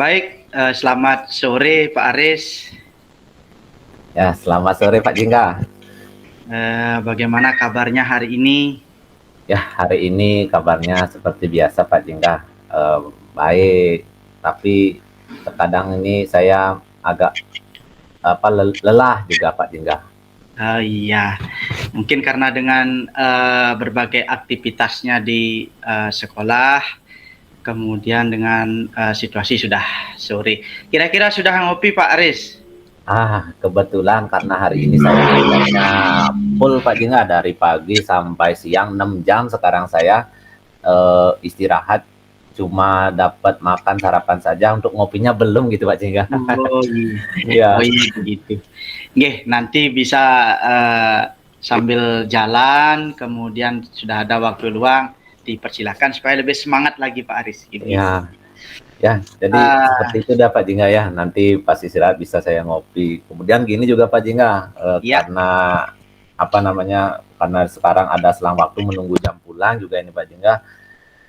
Baik, selamat sore Pak Aris. Ya, selamat sore Pak Jingga. Bagaimana kabarnya hari ini? Ya, hari ini kabarnya seperti biasa Pak Jingga. Baik, tapi terkadang ini saya agak lelah juga Pak Jingga. Iya, mungkin karena dengan berbagai aktivitasnya di sekolah, kemudian dengan situasi sudah sore. Kira-kira sudah ngopi Pak Aris? Kebetulan karena hari ini saya ngajarnya full Pak Jingga dari pagi sampai siang 6 jam. Sekarang saya istirahat cuma dapat makan sarapan saja, untuk ngopinya belum gitu Pak Jingga. Oh iya, Iya. oh iya begitu. Nggih, nanti bisa sambil jalan, kemudian sudah ada waktu luang, dipersilakan supaya lebih semangat lagi Pak Aris. Gitu. Ya, jadi seperti itu dah Pak Jingga ya. Nanti pas istirahat bisa saya ngopi. Kemudian gini juga Pak Jingga, Ya. karena sekarang ada selang waktu menunggu jam pulang juga ini Pak Jingga.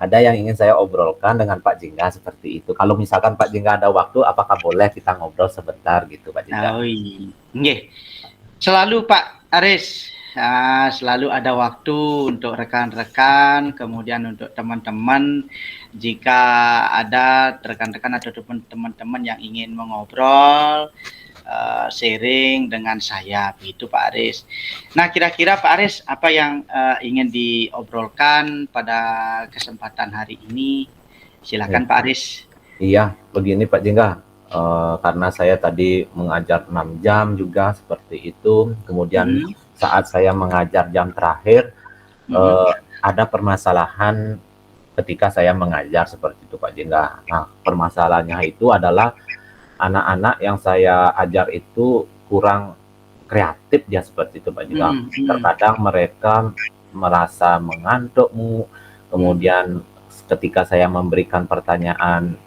Ada yang ingin saya obrolkan dengan Pak Jingga seperti itu. Kalau misalkan Pak Jingga ada waktu, apakah boleh kita ngobrol sebentar gitu Pak Jingga? Oh iya, nggih. Selalu Pak Aris, selalu ada waktu untuk rekan-rekan, kemudian untuk teman-teman. Jika ada rekan-rekan atau teman-teman yang ingin mengobrol, sharing dengan saya, begitu Pak Aris. Nah, kira-kira Pak Aris, apa yang ingin diobrolkan pada kesempatan hari ini? Silakan Pak Aris. Iya, begini Pak Jingga. Karena saya tadi mengajar 6 jam juga seperti itu. Kemudian saat saya mengajar jam terakhir, ada permasalahan ketika saya mengajar seperti itu Pak Jingga. Nah, permasalahannya itu adalah anak-anak yang saya ajar itu kurang kreatif ya seperti itu Pak Jingga. Terkadang mereka merasa mengantuk, kemudian ketika saya memberikan pertanyaan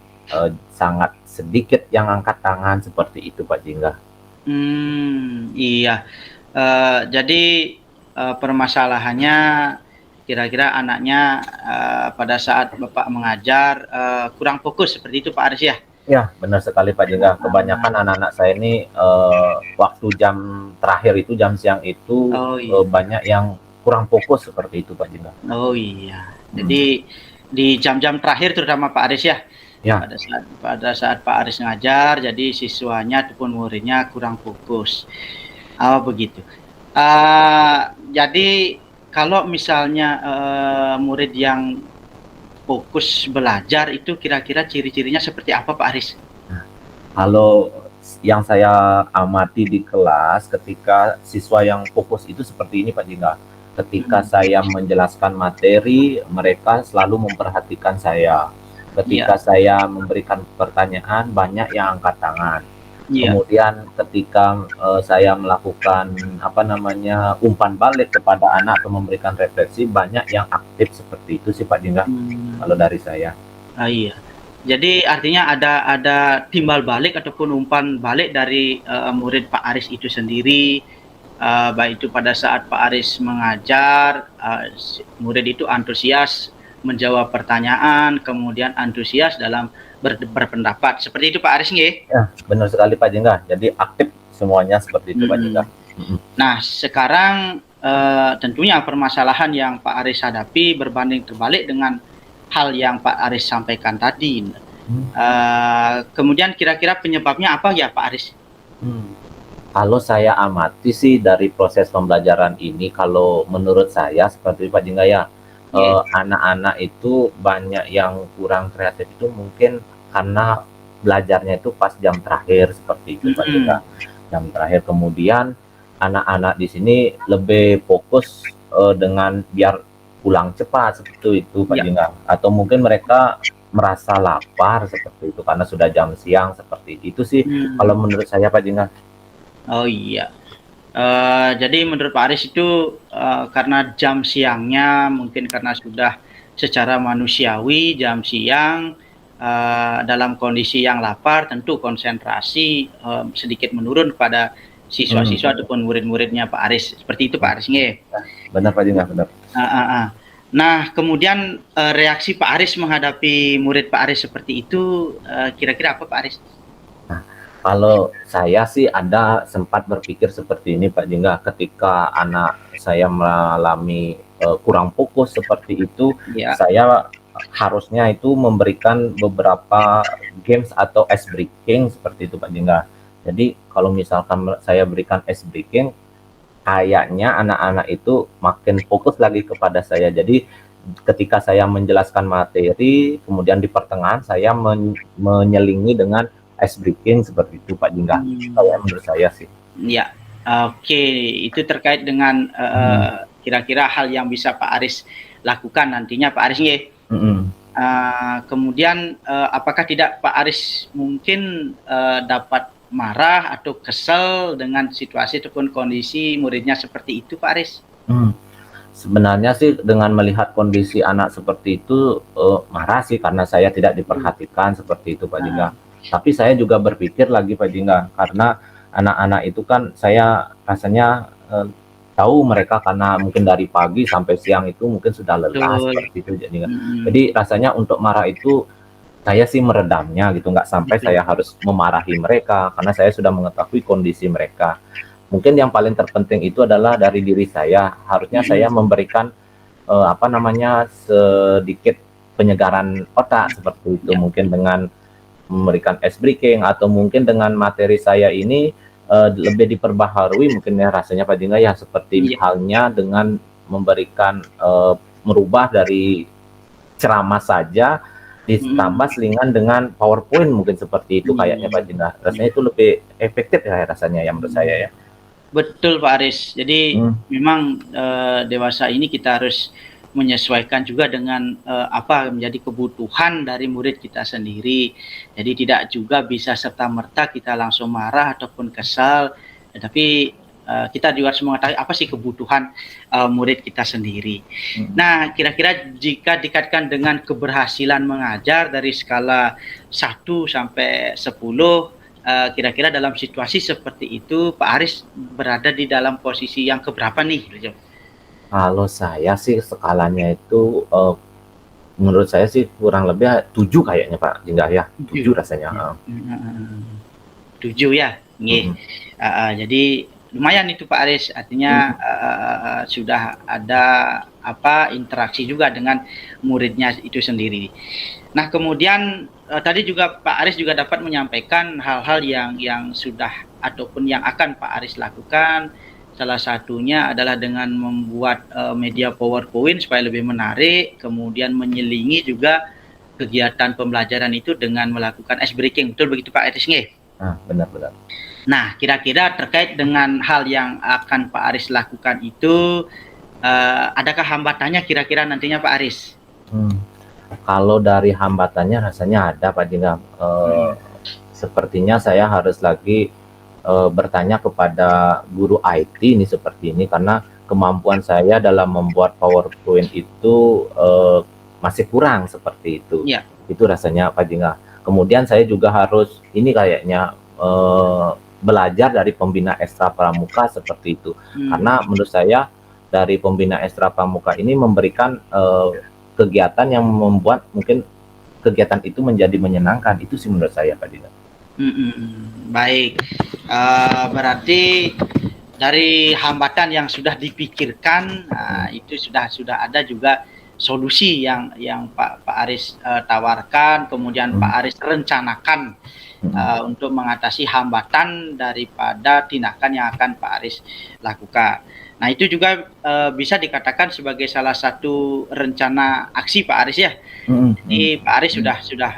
sangat sedikit yang angkat tangan seperti itu Pak Jingga. Iya. Jadi permasalahannya kira-kira anaknya pada saat Bapak mengajar kurang fokus seperti itu Pak Aris ya? Ya, benar sekali Pak Jingga. Kebanyakan anak-anak saya ini waktu jam terakhir itu, jam siang itu banyak yang kurang fokus seperti itu Pak Jingga. Oh iya. Jadi di jam-jam terakhir terutama Pak Aris ya? Ya. Pada saat Pak Aris ngajar, jadi siswanya ataupun muridnya kurang fokus. Oh begitu. Jadi kalau misalnya murid yang fokus belajar itu kira-kira ciri-cirinya seperti apa Pak Aris? Kalau yang saya amati di kelas, ketika siswa yang fokus itu seperti ini Pak Jingga. Ketika saya menjelaskan materi, mereka selalu memperhatikan saya. Ketika saya memberikan pertanyaan, banyak yang angkat tangan. Kemudian ketika saya melakukan umpan balik kepada anak atau memberikan refleksi, banyak yang aktif seperti itu sih Pak Jingga. Kalau dari saya. Iya. Jadi artinya ada timbal balik ataupun umpan balik dari murid Pak Aris itu sendiri, baik itu pada saat Pak Aris mengajar, murid itu antusias menjawab pertanyaan, kemudian antusias dalam berpendapat. Seperti itu Pak Aris nggih? Ya, benar sekali Pak Jingga. Jadi aktif semuanya seperti itu Pak Jingga. Nah, sekarang tentunya permasalahan yang Pak Aris hadapi berbanding terbalik dengan hal yang Pak Aris sampaikan tadi. Kemudian kira-kira penyebabnya apa ya Pak Aris? Kalau saya amati sih dari proses pembelajaran ini, kalau menurut saya seperti Pak Jingga ya, anak-anak itu banyak yang kurang kreatif itu mungkin karena belajarnya itu pas jam terakhir seperti itu Pak Jingga. Jam terakhir, kemudian anak-anak di sini lebih fokus dengan biar pulang cepat seperti itu Pak Jingga. Atau mungkin mereka merasa lapar seperti itu karena sudah jam siang seperti itu sih kalau menurut saya Pak Jingga. Oh iya. Jadi menurut Pak Aris itu karena jam siangnya mungkin karena sudah secara manusiawi jam siang dalam kondisi yang lapar, tentu konsentrasi sedikit menurun pada siswa-siswa ataupun murid-muridnya Pak Aris. Seperti itu Pak Aris nggih? Benar Pak Jingga, benar. Nah, kemudian reaksi Pak Aris menghadapi murid Pak Aris seperti itu, kira-kira apa Pak Aris? Nah, kalau saya sih ada sempat berpikir seperti ini Pak Jingga, ketika anak saya mengalami kurang fokus seperti itu, Ya, saya harusnya itu memberikan beberapa games atau ice breaking seperti itu Pak Jingga. Jadi kalau misalkan saya berikan ice breaking, kayaknya anak-anak itu makin fokus lagi kepada saya. Jadi ketika saya menjelaskan materi, kemudian di pertengahan saya menyelingi dengan ice breaking seperti itu Pak Jingga. Kayak menurut saya sih. ya, oke, itu terkait dengan kira-kira hal yang bisa Pak Aris lakukan nantinya Pak Aris nggih. Kemudian apakah tidak Pak Aris mungkin dapat marah atau kesal dengan situasi ataupun kondisi muridnya seperti itu Pak Aris? Sebenarnya sih dengan melihat kondisi anak seperti itu marah sih, karena saya tidak diperhatikan seperti itu Pak Jingga. Tapi saya juga berpikir lagi Pak Jingga, karena anak-anak itu kan saya rasanya tahu mereka karena mungkin dari pagi sampai siang itu mungkin sudah lelah seperti itu Jingga. Jadi rasanya untuk marah itu saya sih meredamnya gitu, nggak sampai saya harus memarahi mereka karena saya sudah mengetahui kondisi mereka. Mungkin yang paling terpenting itu adalah dari diri saya. Harusnya saya memberikan sedikit penyegaran otak seperti itu. Mungkin dengan memberikan ice breaking atau mungkin dengan materi saya ini lebih diperbaharui mungkin ya rasanya Pak Jingga ya, seperti halnya dengan memberikan merubah dari ceramah saja ditambah selingan dengan PowerPoint mungkin seperti itu kayaknya Pak Jingga. Rasanya itu lebih efektif ya rasanya ya menurut saya ya. Betul Pak Aris. Jadi memang dewasa ini kita harus menyesuaikan juga dengan apa menjadi kebutuhan dari murid kita sendiri. Jadi tidak juga bisa serta-merta kita langsung marah ataupun kesal, tetapi kita juga harus mengetahui apa sih kebutuhan murid kita sendiri. Nah, kira-kira jika dikaitkan dengan keberhasilan mengajar dari skala 1 sampai 10, kira-kira dalam situasi seperti itu Pak Aris berada di dalam posisi yang keberapa nih? Kalau saya sih skalanya itu menurut saya sih kurang lebih 7 kayaknya Pak Jingga ya. 7 rasanya. 7 ya. Jadi lumayan itu Pak Aris, artinya sudah ada interaksi juga dengan muridnya itu sendiri. Nah, kemudian tadi juga Pak Aris juga dapat menyampaikan hal-hal yang sudah ataupun yang akan Pak Aris lakukan. Salah satunya adalah dengan membuat media PowerPoint supaya lebih menarik, kemudian menyelingi juga kegiatan pembelajaran itu dengan melakukan ice breaking. Betul begitu Pak Aris nggih? Benar-benar. Nah, kira-kira terkait dengan hal yang akan Pak Aris lakukan itu, adakah hambatannya kira-kira nantinya Pak Aris? Kalau dari hambatannya rasanya ada Pak Jingga. Sepertinya saya harus lagi bertanya kepada guru IT ini seperti ini, karena kemampuan saya dalam membuat PowerPoint itu masih kurang seperti itu. Itu rasanya Pak Jingga. Kemudian saya juga harus ini kayaknya belajar dari pembina ekstra pramuka seperti itu. Karena menurut saya dari pembina ekstra pramuka ini memberikan kegiatan yang membuat mungkin kegiatan itu menjadi menyenangkan. Itu sih menurut saya Pak Jingga. Baik, berarti dari hambatan yang sudah dipikirkan itu sudah ada juga solusi yang Pak Aris tawarkan, kemudian Pak Aris rencanakan untuk mengatasi hambatan daripada tindakan yang akan Pak Aris lakukan. Nah, itu juga bisa dikatakan sebagai salah satu rencana aksi Pak Aris ya. Jadi Pak Aris sudah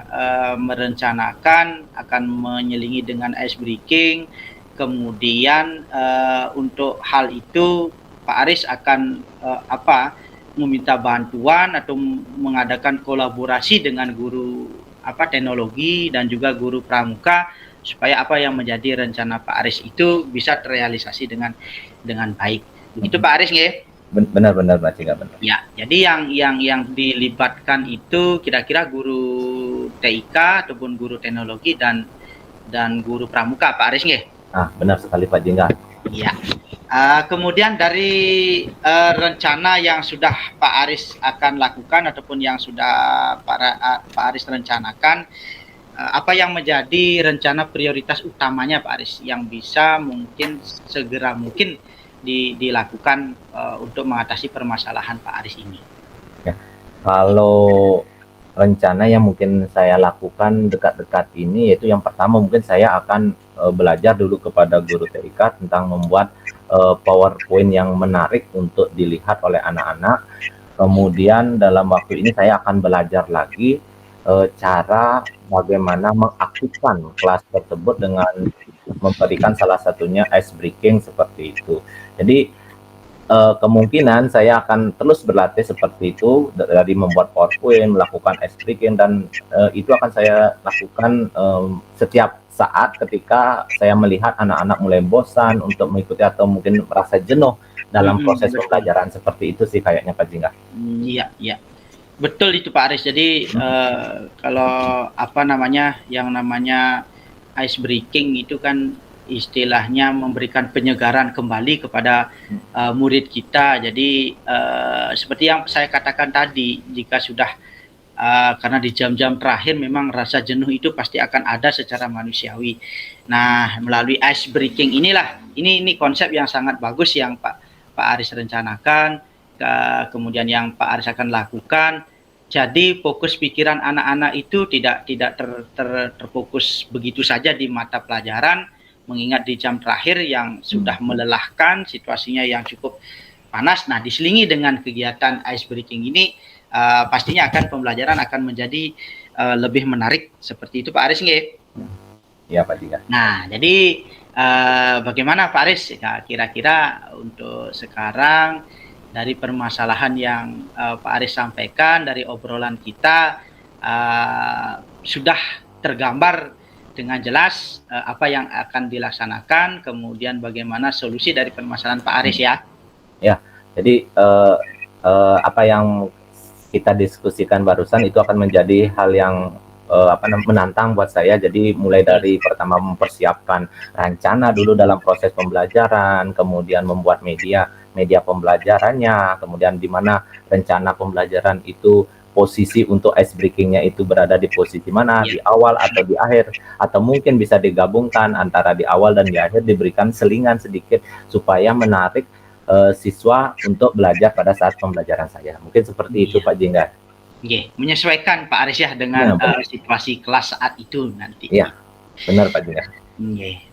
merencanakan akan menyelingi dengan ice breaking. Kemudian untuk hal itu Pak Aris akan meminta bantuan atau mengadakan kolaborasi dengan guru teknologi dan juga guru pramuka supaya apa yang menjadi rencana Pak Aris itu bisa terrealisasi dengan baik. Itu Pak Aris nggih? Benar-benar Pak Jingga, benar. Ya, jadi yang dilibatkan itu kira-kira guru TIK ataupun guru teknologi dan guru pramuka Pak Aris nggih? Benar sekali Pak Jingga. Ya. Kemudian dari rencana yang sudah Pak Aris akan lakukan ataupun yang sudah Pak Aris rencanakan, apa yang menjadi rencana prioritas utamanya Pak Aris yang bisa mungkin segera mungkin dilakukan untuk mengatasi permasalahan Pak Aris ini? Ya, kalau rencana yang mungkin saya lakukan dekat-dekat ini, yaitu yang pertama mungkin saya akan belajar dulu kepada guru TIK tentang membuat PowerPoint yang menarik untuk dilihat oleh anak-anak. Kemudian dalam waktu ini saya akan belajar lagi cara bagaimana mengaktifkan kelas tersebut dengan memberikan salah satunya ice breaking seperti itu. Jadi kemungkinan saya akan terus berlatih seperti itu dari membuat PowerPoint, melakukan ice breaking, dan itu akan saya lakukan setiap saat ketika saya melihat anak-anak mulai bosan untuk mengikuti atau mungkin merasa jenuh dalam proses Betul. pembelajaran seperti itu sih kayaknya Pak Jingga. Iya, iya. Betul itu Pak Aris. Jadi kalau apa namanya yang namanya ice breaking itu kan istilahnya memberikan penyegaran kembali kepada murid kita. Jadi seperti yang saya katakan tadi, jika sudah karena di jam-jam terakhir memang rasa jenuh itu pasti akan ada secara manusiawi. Nah, melalui ice breaking inilah, ini konsep yang sangat bagus yang Pak Aris rencanakan, kemudian yang Pak Aris akan lakukan. Jadi fokus pikiran anak-anak itu tidak terfokus begitu saja di mata pelajaran, mengingat di jam terakhir yang sudah melelahkan, situasinya yang cukup panas. Nah, diselingi dengan kegiatan ice breaking ini, pastinya akan pembelajaran akan menjadi lebih menarik seperti itu Pak Aris nggih? Iya Pak Jingga. Nah, jadi bagaimana Pak Aris kira-kira untuk sekarang dari permasalahan yang Pak Aris sampaikan dari obrolan kita sudah tergambar dengan jelas apa yang akan dilaksanakan, kemudian bagaimana solusi dari permasalahan Pak Aris ya? Ya, jadi apa yang kita diskusikan barusan itu akan menjadi hal yang menantang buat saya. Jadi mulai dari pertama mempersiapkan rencana dulu dalam proses pembelajaran, kemudian membuat media pembelajarannya, kemudian di mana rencana pembelajaran itu posisi untuk ice breaking-nya itu berada di posisi mana, di awal atau di akhir, atau mungkin bisa digabungkan antara di awal dan di akhir, diberikan selingan sedikit supaya menarik siswa untuk belajar pada saat pembelajaran saya. Mungkin seperti itu Pak Jingga. Menyesuaikan Pak Aris ya dengan situasi kelas saat itu nanti. Iya, benar Pak Jingga.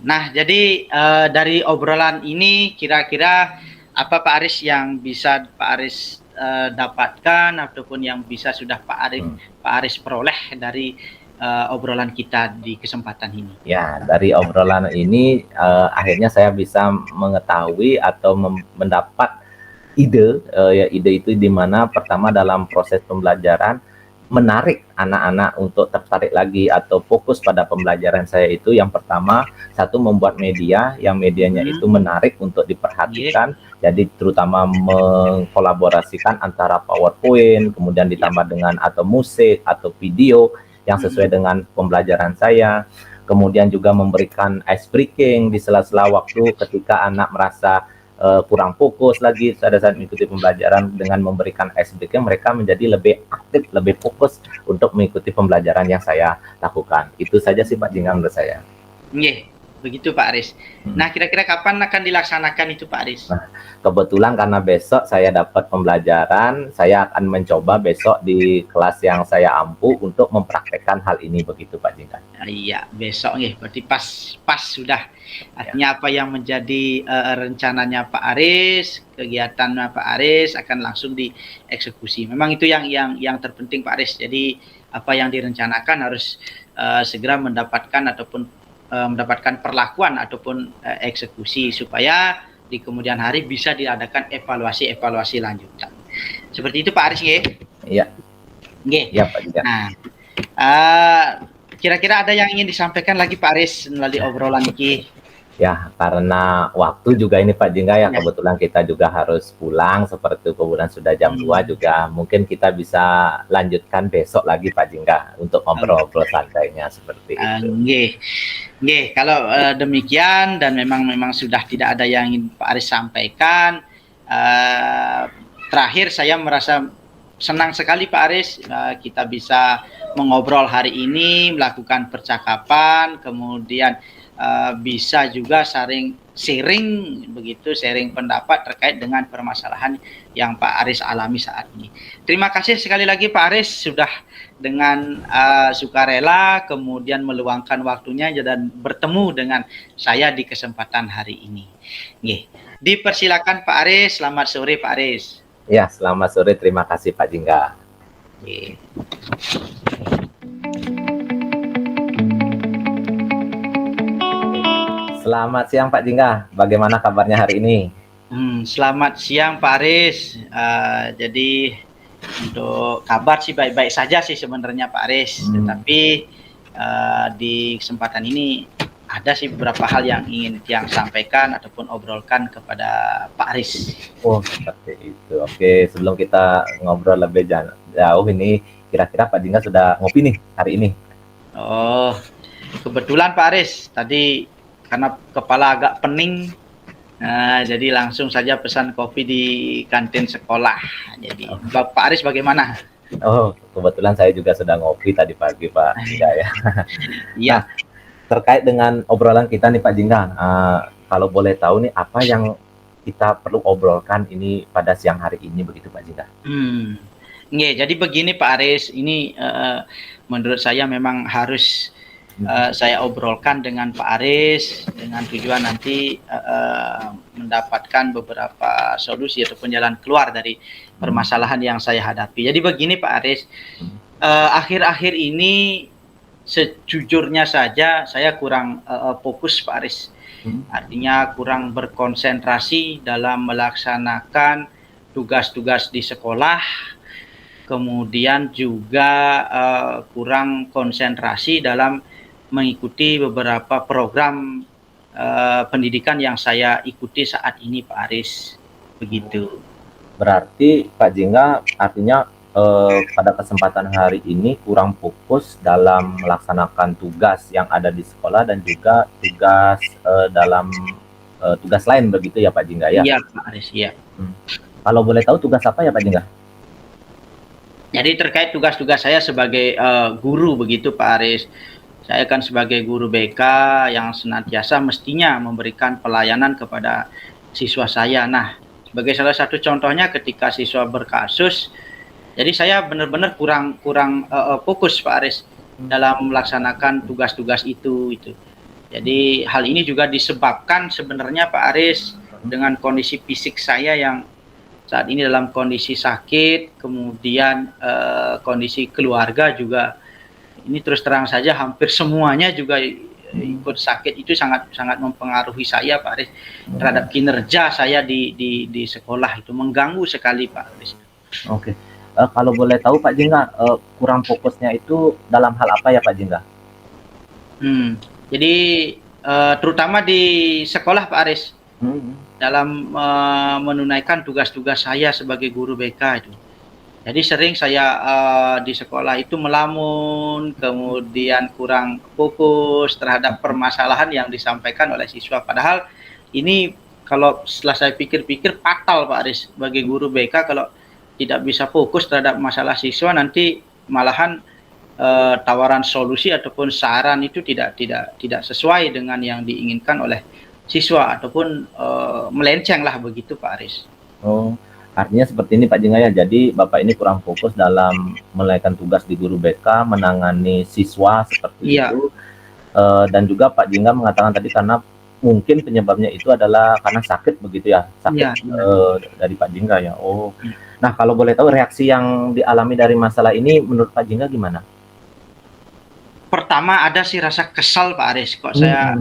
Nah, jadi dari obrolan ini kira-kira apa Pak Aris yang bisa Pak Aris dapatkan ataupun yang bisa sudah Pak Aris peroleh dari obrolan kita di kesempatan ini? Ya, dari obrolan ini akhirnya saya bisa mengetahui atau mendapat ide, ide itu di mana pertama dalam proses pembelajaran menarik anak-anak untuk tertarik lagi atau fokus pada pembelajaran saya itu yang pertama, satu membuat media yang medianya itu menarik untuk diperhatikan, jadi terutama mengkolaborasikan antara PowerPoint, kemudian ditambah dengan atau musik atau video yang sesuai dengan pembelajaran saya, kemudian juga memberikan ice breaking di sela-sela waktu ketika anak merasa kurang fokus lagi pada saat mengikuti pembelajaran. Dengan memberikan ice breaking mereka menjadi lebih aktif, lebih fokus untuk mengikuti pembelajaran yang saya lakukan. Itu saja sih Pak Jingga menurut saya. Begitu Pak Aris. Nah, kira-kira kapan akan dilaksanakan itu Pak Aris? Nah, kebetulan karena besok saya dapat pembelajaran, saya akan mencoba besok di kelas yang saya ampu untuk mempraktekkan hal ini, begitu Pak Jingga. Iya, besok nih, berarti pas sudah. Artinya apa yang menjadi rencananya Pak Aris, kegiatannya Pak Aris akan langsung dieksekusi. Memang itu yang terpenting Pak Aris. Jadi apa yang direncanakan harus segera mendapatkan ataupun mendapatkan perlakuan ataupun eksekusi supaya di kemudian hari bisa diadakan evaluasi lanjutan. Seperti itu Pak Aris nggih? Iya. Nggih. Iya Pak Jingga. Nah, kira-kira ada yang ingin disampaikan lagi Pak Aris melalui obrolan ini? Ya, karena waktu juga ini Pak Jingga ya, Ya. kebetulan kita juga harus pulang, seperti kebetulan sudah jam 2 Hmm. juga. Mungkin kita bisa lanjutkan besok lagi Pak Jingga untuk ngobrol-ngobrol santainya seperti itu. Nggih. Nggih, kalau demikian dan memang sudah tidak ada yang ingin Pak Aris sampaikan, eee, terakhir saya merasa senang sekali Pak Aris, kita bisa mengobrol hari ini, melakukan percakapan, kemudian, bisa juga sharing begitu, sharing pendapat terkait dengan permasalahan yang Pak Aris alami saat ini. Terima kasih sekali lagi Pak Aris sudah dengan sukarela kemudian meluangkan waktunya dan bertemu dengan saya di kesempatan hari ini. Nggih. Dipersilakan Pak Aris, selamat sore Pak Aris. Ya, selamat sore, terima kasih Pak Jingga. Nggih. Selamat siang Pak Jingga, bagaimana kabarnya hari ini? Selamat siang Pak Aris. Jadi untuk kabar sih baik-baik saja sih sebenarnya Pak Aris, tetapi di kesempatan ini ada sih beberapa hal yang ingin Tiang sampaikan ataupun obrolkan kepada Pak Aris. Oh, seperti itu. Oke, sebelum kita ngobrol lebih jauh ini, kira-kira Pak Jingga sudah ngopi nih hari ini? Oh, kebetulan Pak Aris, tadi karena kepala agak pening, jadi langsung saja pesan kopi di kantin sekolah. Jadi, Pak Aris bagaimana? Oh, kebetulan saya juga sudah ngopi tadi pagi Pak Jingga ya. Iya. Nah, terkait dengan obrolan kita nih Pak Jingga, kalau boleh tahu nih apa yang kita perlu obrolkan ini pada siang hari ini begitu Pak Jingga? Nggih, jadi begini Pak Aris, ini menurut saya memang harus saya obrolkan dengan Pak Aris dengan tujuan nanti mendapatkan beberapa solusi ataupun jalan keluar dari permasalahan yang saya hadapi. Jadi begini Pak Aris, akhir-akhir ini sejujurnya saja saya kurang fokus Pak Aris. Artinya kurang berkonsentrasi dalam melaksanakan tugas-tugas di sekolah, kemudian juga kurang konsentrasi dalam mengikuti beberapa program pendidikan yang saya ikuti saat ini Pak Aris, begitu. Berarti Pak Jingga artinya pada kesempatan hari ini kurang fokus dalam melaksanakan tugas yang ada di sekolah dan juga tugas dalam tugas lain begitu ya Pak Jingga ya? Iya Pak Aris, iya. Kalau boleh tahu tugas apa ya Pak Jingga? Jadi terkait tugas-tugas saya sebagai guru begitu Pak Aris. Saya kan sebagai guru BK yang senantiasa mestinya memberikan pelayanan kepada siswa saya. Nah, sebagai salah satu contohnya ketika siswa berkasus, jadi saya benar-benar kurang fokus Pak Aris dalam melaksanakan tugas-tugas itu. Jadi hal ini juga disebabkan sebenarnya Pak Aris dengan kondisi fisik saya yang saat ini dalam kondisi sakit, kemudian kondisi keluarga juga ini terus terang saja hampir semuanya juga ikut sakit, itu sangat mempengaruhi saya Pak Aris terhadap kinerja saya di sekolah, itu mengganggu sekali Pak Aris. Oke. Kalau boleh tahu Pak Jingga, kurang fokusnya itu dalam hal apa ya Pak Jingga? Jadi terutama di sekolah Pak Aris, dalam menunaikan tugas-tugas saya sebagai guru BK itu. Jadi sering saya di sekolah itu melamun, kemudian kurang fokus terhadap permasalahan yang disampaikan oleh siswa. Padahal ini kalau setelah saya pikir-pikir fatal Pak Aris, sebagai guru BK kalau tidak bisa fokus terhadap masalah siswa, nanti malahan tawaran solusi ataupun saran itu tidak sesuai dengan yang diinginkan oleh siswa ataupun melenceng lah begitu Pak Aris. Oh, artinya seperti ini Pak Jingga ya. Jadi Bapak ini kurang fokus dalam menunaikan tugas di guru BK, menangani siswa seperti itu. Dan juga Pak Jingga mengatakan tadi karena mungkin penyebabnya itu adalah karena sakit begitu ya, sakit dari Pak Jingga ya. Oh, nah kalau boleh tahu reaksi yang dialami dari masalah ini menurut Pak Jingga gimana? Pertama ada sih rasa kesal Pak Aris, kok saya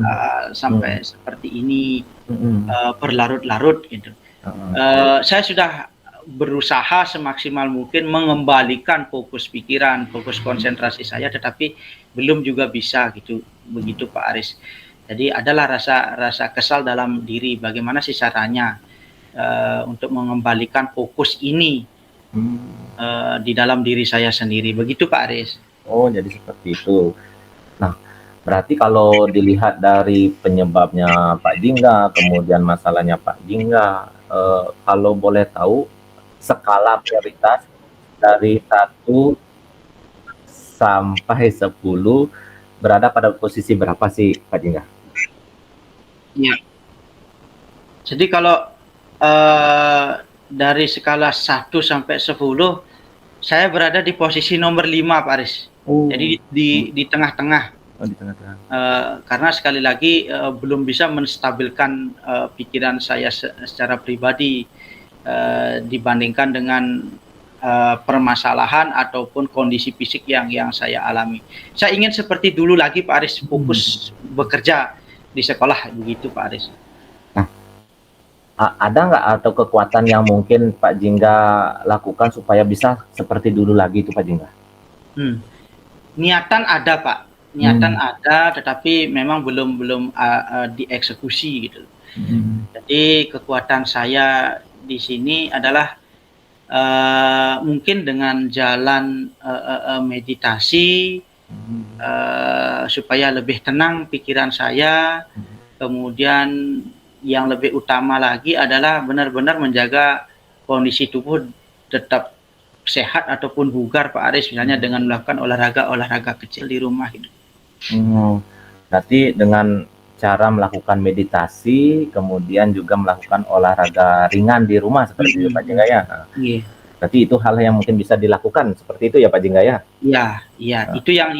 sampai seperti ini berlarut-larut gitu. Saya sudah berusaha semaksimal mungkin mengembalikan fokus pikiran, fokus konsentrasi saya, tetapi belum juga bisa gitu, begitu Pak Aris. Jadi adalah rasa kesal dalam diri, bagaimana sih caranya untuk mengembalikan fokus ini di dalam diri saya sendiri. Begitu Pak Aris. Oh, jadi seperti itu. Nah, berarti kalau dilihat dari penyebabnya Pak Jingga, kemudian masalahnya Pak Jingga, kalau boleh tahu skala prioritas dari 1 sampai 10 berada pada posisi berapa sih Pak Jingga? Ya. Jadi kalau dari skala 1 sampai 10, saya berada di posisi nomor 5 Pak Aris. Jadi di tengah-tengah. Oh, di tengah-tengah. Karena sekali lagi belum bisa menstabilkan pikiran saya secara pribadi dibandingkan dengan permasalahan ataupun kondisi fisik yang saya alami. Saya ingin seperti dulu lagi Pak Aris, fokus bekerja di sekolah, begitu Pak Aris. Ada nggak atau kekuatan yang mungkin Pak Jingga lakukan supaya bisa seperti dulu lagi itu Pak Jingga? Niatan ada Pak, niatan ada, tetapi memang belum dieksekusi gitu. Jadi kekuatan saya di sini adalah mungkin dengan jalan meditasi supaya lebih tenang pikiran saya, kemudian yang lebih utama lagi adalah benar-benar menjaga kondisi tubuh tetap sehat ataupun bugar Pak Aris, misalnya dengan melakukan olahraga kecil di rumah gitu. Berarti dengan cara melakukan meditasi, kemudian juga melakukan olahraga ringan di rumah seperti itu Pak Jingga ya? Iya. Berarti itu hal yang mungkin bisa dilakukan seperti itu ya Pak Jingga ya? Iya, itu yang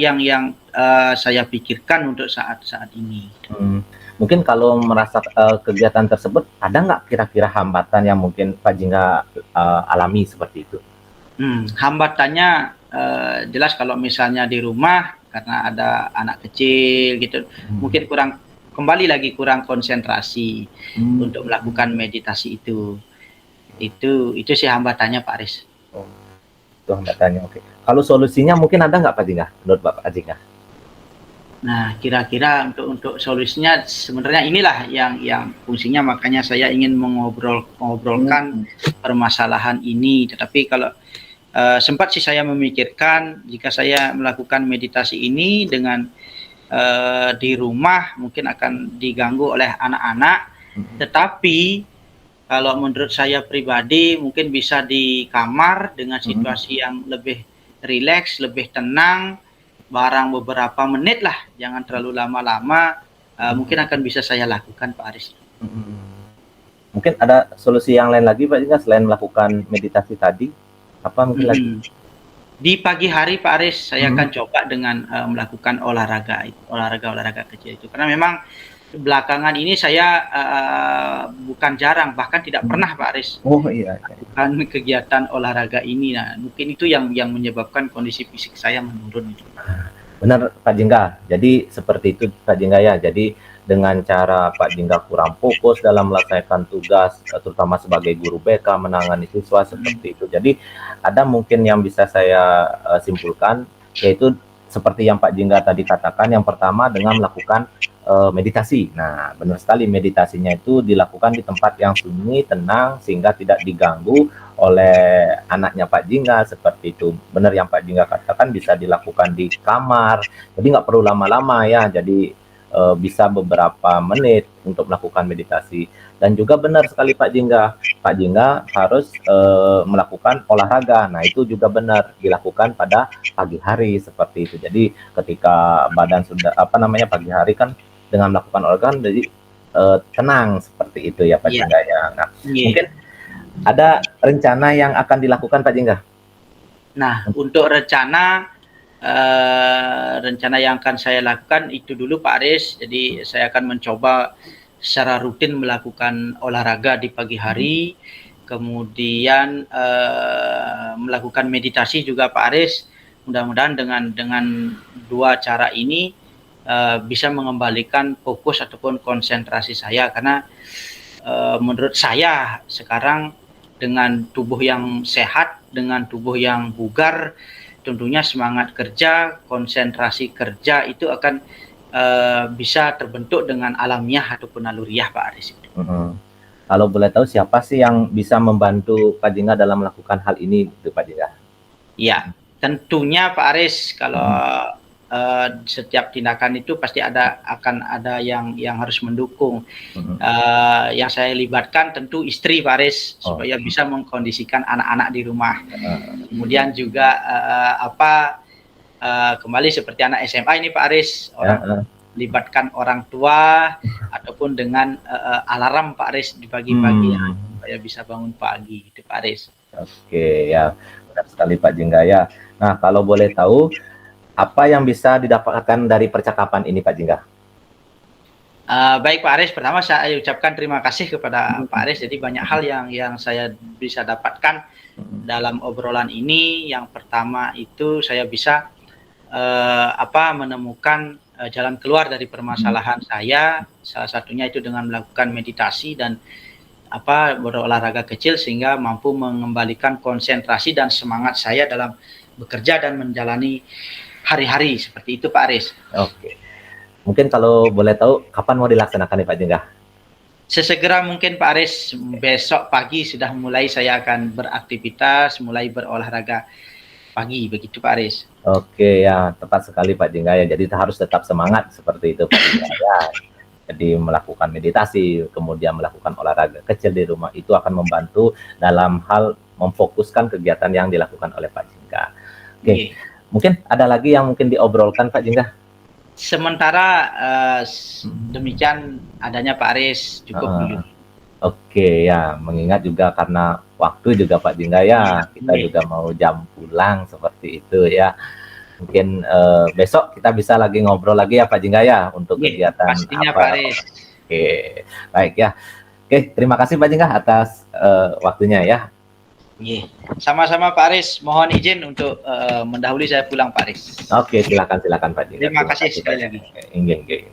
saya pikirkan untuk saat ini. Mungkin kalau merasa kegiatan tersebut, ada nggak kira-kira hambatan yang mungkin Pak Jingga alami seperti itu? Hambatannya jelas kalau misalnya di rumah karena ada anak kecil gitu, mungkin kembali lagi kurang konsentrasi untuk melakukan meditasi itu. Itu sih hambatannya Pak Aris. Oh, itu hambatannya, oke. Kalau solusinya mungkin ada nggak Pak Jingga, menurut Pak Jingga? Nah, kira-kira untuk solusinya sebenarnya inilah yang fungsinya, makanya saya ingin mengobrolkan permasalahan ini. Tetapi kalau sempat sih saya memikirkan jika saya melakukan meditasi ini dengan di rumah mungkin akan diganggu oleh anak-anak. Tetapi kalau menurut saya pribadi mungkin bisa di kamar dengan situasi yang lebih rileks, lebih tenang, barang beberapa menit lah, jangan terlalu lama-lama, mungkin akan bisa saya lakukan Pak Aris. Mungkin ada solusi yang lain lagi Pak Jingga selain melakukan meditasi tadi? Apa mungkin lagi? Di pagi hari Pak Aris saya akan coba dengan melakukan olahraga kecil itu, karena memang belakangan ini saya bukan jarang, bahkan tidak pernah Pak Aris melakukan kegiatan olahraga ini. Nah, mungkin itu yang menyebabkan kondisi fisik saya menurun. Benar Pak Jingga, jadi seperti itu Pak Jingga ya. Jadi dengan cara Pak Jingga kurang fokus dalam melaksanakan tugas, terutama sebagai guru BK menangani siswa seperti itu. Jadi ada mungkin yang bisa saya simpulkan, yaitu seperti yang Pak Jingga tadi katakan, yang pertama dengan melakukan meditasi. Nah, benar sekali, meditasinya itu dilakukan di tempat yang sunyi, tenang, sehingga tidak diganggu oleh anaknya Pak Jingga seperti itu. Benar yang Pak Jingga katakan, bisa dilakukan di kamar, jadi nggak perlu lama-lama ya. Jadi bisa beberapa menit untuk melakukan meditasi. Dan juga benar sekali Pak Jingga harus melakukan olahraga. Nah, itu juga benar dilakukan pada pagi hari seperti itu. Jadi ketika badan sudah pagi hari kan dengan melakukan olahraga jadi tenang seperti itu ya Pak Jingga ya. Nah, mungkin ada rencana yang akan dilakukan Pak Jingga? Nah, untuk rencana yang akan saya lakukan itu dulu Pak Aris. Jadi saya akan mencoba secara rutin melakukan olahraga di pagi hari, kemudian melakukan meditasi juga Pak Aris. Mudah-mudahan dengan dua cara ini bisa mengembalikan fokus ataupun konsentrasi saya, karena menurut saya sekarang dengan tubuh yang sehat, dengan tubuh yang bugar, tentunya semangat kerja, konsentrasi kerja itu akan bisa terbentuk dengan alamiah ataupun naluriah Pak Aris. Kalau boleh tahu siapa sih yang bisa membantu Pak Jingga dalam melakukan hal ini, gitu Pak Jingga? Ya, tentunya Pak Aris, kalau setiap tindakan itu pasti akan ada yang harus mendukung. Yang saya libatkan tentu istri Pak Aris, supaya bisa mengkondisikan anak-anak di rumah. Kemudian juga kembali seperti anak SMA ini Pak Aris, libatkan orang tua ataupun dengan alarm Pak Aris di pagi-pagi supaya bisa bangun pagi gitu Pak Aris. Oke, ya benar sekali Pak Jingga ya. Nah, kalau boleh tahu apa yang bisa didapatkan dari percakapan ini Pak Jingga? Baik Pak Aris, pertama saya ucapkan terima kasih kepada Pak Aris. Jadi banyak hal yang saya bisa dapatkan dalam obrolan ini. Yang pertama itu saya bisa menemukan jalan keluar dari permasalahan saya. Salah satunya itu dengan melakukan meditasi dan berolahraga kecil sehingga mampu mengembalikan konsentrasi dan semangat saya dalam bekerja dan menjalani hari-hari seperti itu Pak Aris. Oke. Mungkin kalau boleh tahu kapan mau dilaksanakan nih Pak Jingga? Sesegera mungkin Pak Aris, besok pagi sudah mulai saya akan beraktivitas, mulai berolahraga pagi begitu Pak Aris. Oke ya, tepat sekali Pak Jingga ya. Jadi harus tetap semangat seperti itu Pak Jingga ya. Jadi melakukan meditasi, kemudian melakukan olahraga kecil di rumah itu akan membantu dalam hal memfokuskan kegiatan yang dilakukan oleh Pak Jingga. Oke, mungkin ada lagi yang mungkin diobrolkan Pak Jingga? Sementara demikian adanya Pak Aris, cukup dulu. Oke ya, mengingat juga karena waktu juga Pak Jingga ya, kita juga mau jam pulang seperti itu ya. Mungkin besok kita bisa lagi ngobrol lagi ya Pak Jingga ya untuk kegiatan pastinya Pak Aris. Oke, baik ya. Oke, terima kasih Pak Jingga atas waktunya ya. Sama-sama Pak Aris, mohon izin untuk mendahului saya pulang Pak Aris. Oke, silakan Pak Jingga. Terima kasih sekali lagi. Oke.